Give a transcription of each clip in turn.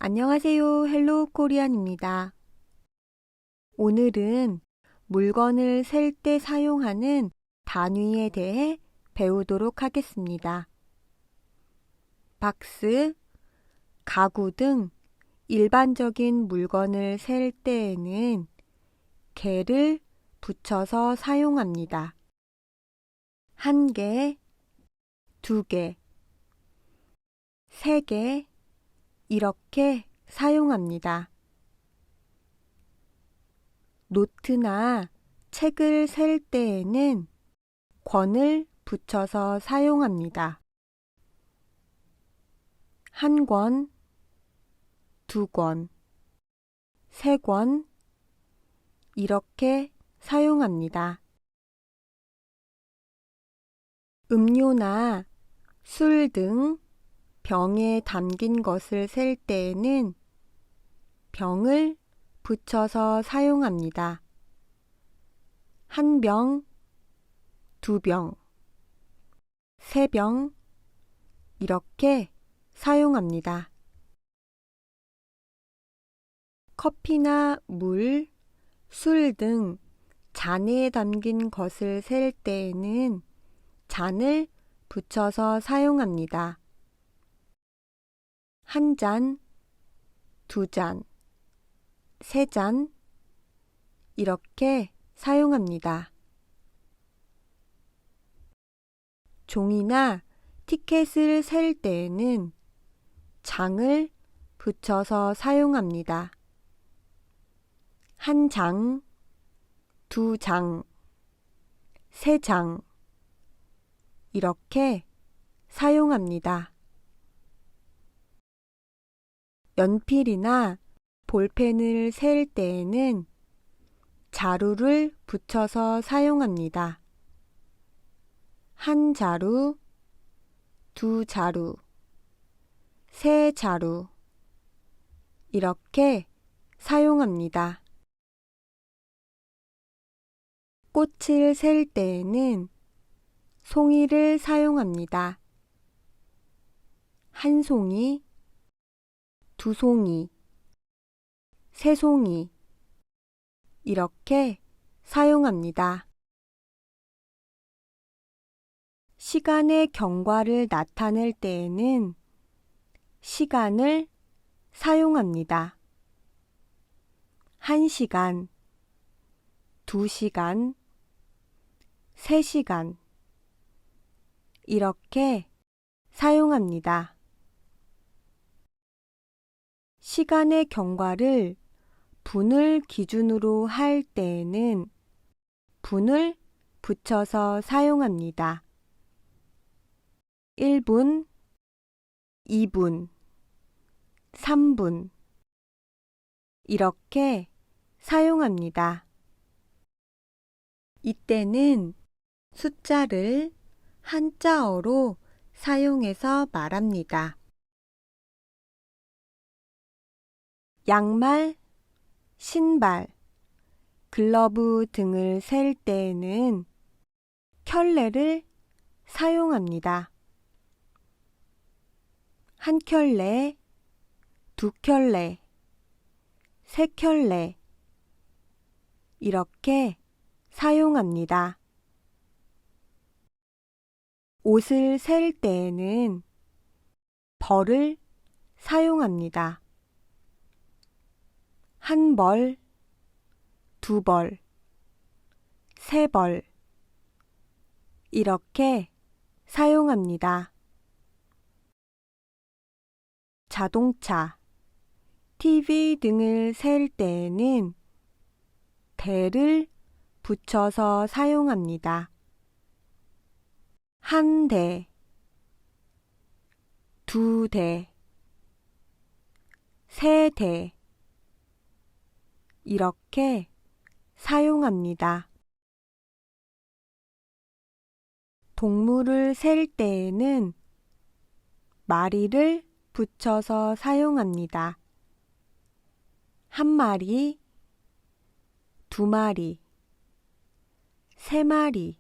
안녕하세요. 헬로 코리안입니다. 오늘은 물건을 셀 때 사용하는 단위에 대해 배우도록 하겠습니다. 박스, 가구 등 일반적인 물건을 셀 때에는 개를 붙여서 사용합니다. 1개, 2개, 3개 이렇게 사용합니다. 노트나 책을 셀 때에는 권을 붙여서 사용합니다. 1권, 2권, 3권 이렇게 사용합니다. 음료나 술 등 병에 담긴 것을 셀 때에는 병을 붙여서 사용합니다. 1병, 2병, 3병 이렇게 사용합니다. 커피나 물, 술 등 잔에 담긴 것을 셀 때에는 잔을 붙여서 사용합니다. 1잔, 2잔, 3잔 이렇게 사용합니다. 종이나 티켓을 셀 때에는 장을 붙여서 사용합니다. 1장, 2장, 3장 이렇게 사용합니다. 연필이나 볼펜을 셀 때에는 자루를 붙여서 사용합니다. 1자루, 2자루, 3자루 이렇게 사용합니다. 꽃을 셀 때에는 송이를 사용합니다. 1송이, 2송이, 3송이 이렇게 사용합니다. 시간의 경과를 나타낼 때에는 시간을 사용합니다. 1시간, 2시간, 3시간 이렇게 사용합니다. 시간의 경과를 분을 기준으로 할 때에는 분을 붙여서 사용합니다. 1분, 2분, 3분 이렇게 사용합니다. 이때는 숫자를 한자어로 사용해서 말합니다. 양말, 신발, 글러브 등을 셀 때에는 켤레를 사용합니다. 1켤레, 2켤레, 3켤레 이렇게 사용합니다. 옷을 셀 때에는 벌을 사용합니다. 1벌, 2벌, 3벌 이렇게 사용합니다. 자동차, TV 등을 셀 때에는 대를 붙여서 사용합니다. 1대, 2대, 3대 이렇게 사용합니다. 동물을 셀 때에는 마리를 붙여서 사용합니다. 1마리, 2마리, 3마리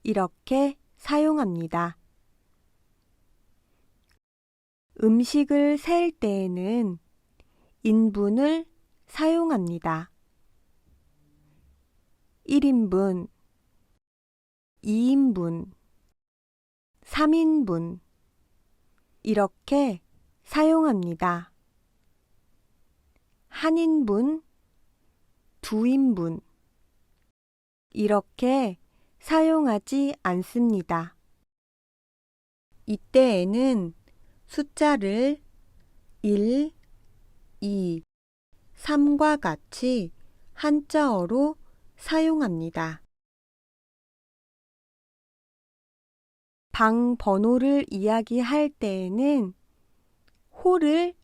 이렇게 사용합니다. 음식을 셀 때에는 인분을 사용합니다. 1인분, 2인분, 3인분 이렇게 사용합니다. 한 인분, 두 인분 이렇게 사용하지 않습니다. 이때에는 숫자를 1, 2, 3과 같이 한자어로 사용합니다. 방 번호를 이야기할 때에는 호를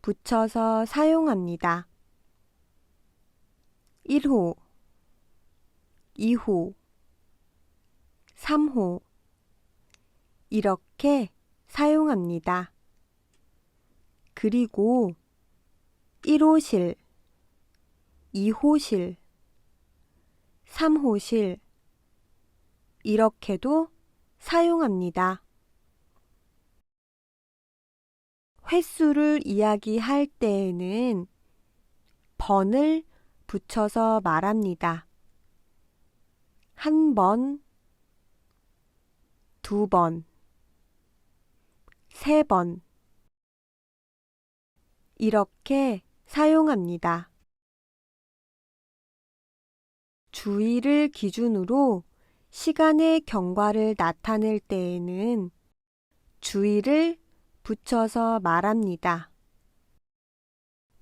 붙여서 사용합니다. 1호, 2호, 3호 이렇게 사용합니다. 그리고 1호실, 2호실, 3호실 이렇게도 사용합니다. 횟수를 이야기할 때에는 번을 붙여서 말합니다. 한 번, 두 번, 세 번 이렇게 사용합니다. 주의를 기준으로 시간의 경과를 나타낼 때에는 주의를 붙여서 말합니다.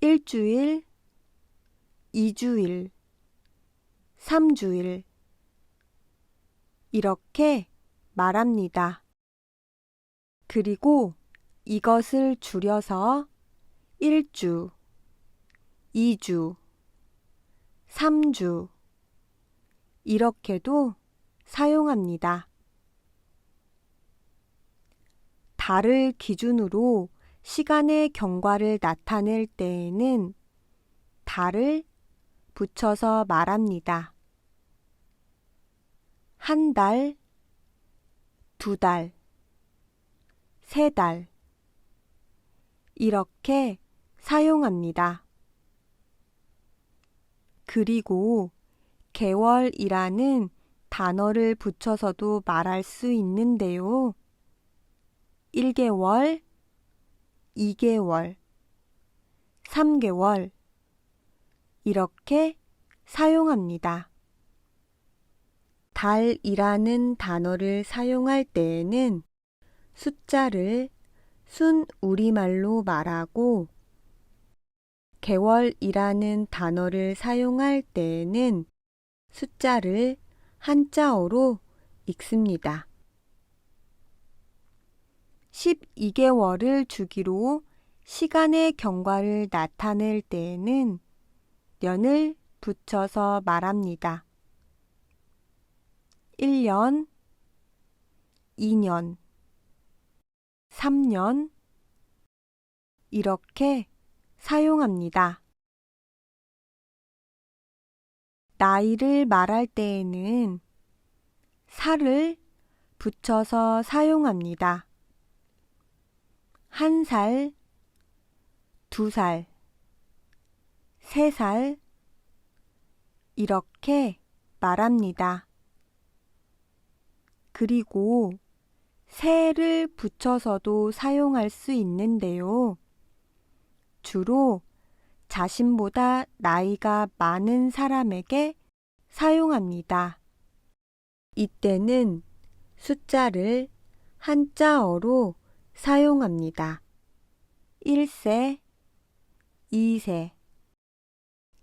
일주일, 2주일, 3주일 이렇게 말합니다. 그리고 이것을 줄여서 1주, 2주, 3주 이렇게도 사용합니다. 달을 기준으로 시간의 경과를 나타낼 때에는 달을 붙여서 말합니다. 한 달, 두 달, 세 달 이렇게 사용합니다. 그리고 개월이라는 단어를 붙여서도 말할 수 있는데요. 1개월, 2개월, 3개월 이렇게 사용합니다. 달이라는 단어를 사용할 때에는 숫자를 순 우리말로 말하고 개월이라는 단어를 사용할 때에는 숫자를 한자어로 읽습니다. 12개월을 주기로 시간의 경과를 나타낼 때에는 년을 붙여서 말합니다. 1년, 2년, 3년 이렇게 사용합니다. 나이를 말할 때에는 살을 붙여서 사용합니다. 1살, 2살, 3살 이렇게 말합니다. 그리고 세를 붙여서도 사용할 수 있는데요. 주로 자신보다 나이가 많은 사람에게 사용합니다. 이때는 숫자를 한자어로 사용합니다. 1세, 2세,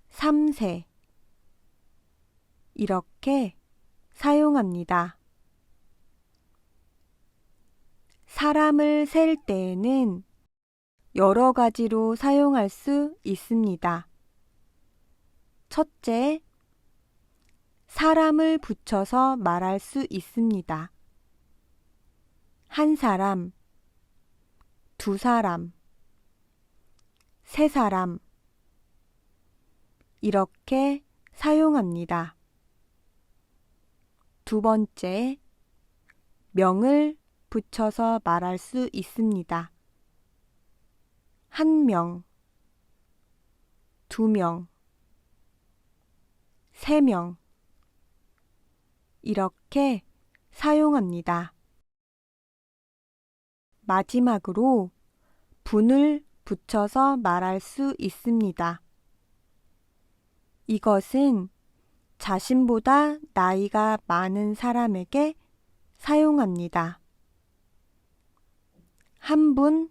3세 이렇게 사용합니다. 사람을 셀 때에는 여러 가지로 사용할 수 있습니다. 첫째, 사람을 붙여서 말할 수 있습니다. 한 사람, 두 사람, 세 사람 이렇게 사용합니다. 두 번째, 명을 붙여서 말할 수 있습니다. 한 명, 두 명, 세 명 이렇게 사용합니다. 마지막으로 분을 붙여서 말할 수 있습니다. 이것은 자신보다 나이가 많은 사람에게 사용합니다. 한 분,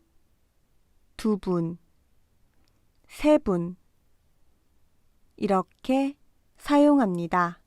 두 분, 세 분 이렇게 사용합니다.